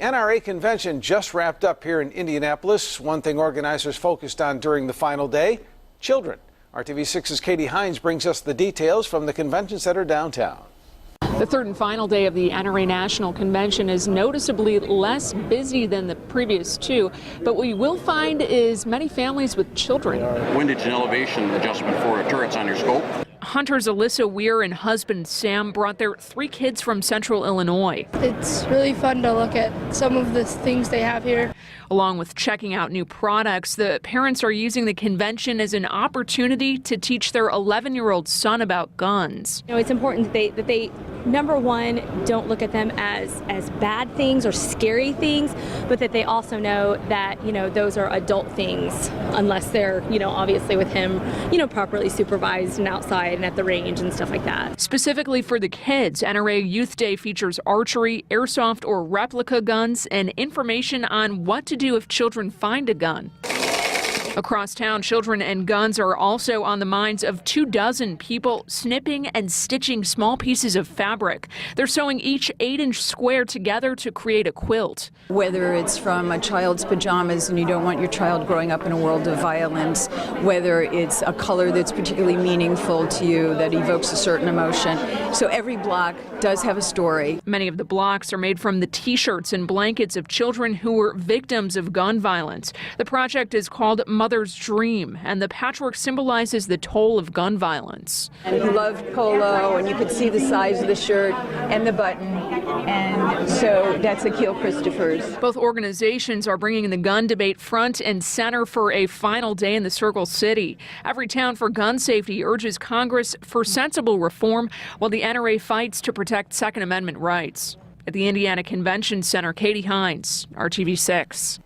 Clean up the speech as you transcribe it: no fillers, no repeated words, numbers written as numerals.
NRA convention just wrapped up here in Indianapolis. One thing organizers focused on during the final day, children. RTV6's Katie Hines brings us the details from the convention center downtown. The third and final day of the NRA National Convention is noticeably less busy than the previous two, but what we will find is many families with children. Windage and elevation adjustment for turrets on your scope. Hunters Alyssa Weir and husband Sam brought their 3 kids from central Illinois. It's really fun to look at some of the things they have here. Along with checking out new products, the parents are using the convention as an opportunity to teach their 11-year-old son about guns. You know, it's important that they number one, don't look at them as bad things or scary things, but that they also know that, you know, those are adult things unless they're, you know, obviously with him, you know, properly supervised and outside and at the range and stuff like that. Specifically for the kids, NRA Youth Day features archery, airsoft or replica guns, and information on what to do if children find a gun. Across town, children and guns are also on the minds of 24 people snipping and stitching small pieces of fabric. They're sewing each 8-inch square together to create a quilt. Whether it's from a child's pajamas and you don't want your child growing up in a world of violence, whether it's a color that's particularly meaningful to you that evokes a certain emotion. So every block does have a story. Many of the blocks are made from the t-shirts and blankets of children who were victims of gun violence. The project is called Mother's Dream, and the patchwork symbolizes the toll of gun violence. And he loved polo, and you could see the size of the shirt and the button, and so that's Akil Christopher's. Both organizations are bringing the gun debate front and center for a final day in the Circle City. Every Town for Gun Safety urges Congress for sensible reform, while the NRA fights to protect Second Amendment rights. At the Indiana Convention Center, Katie Hines, RTV6.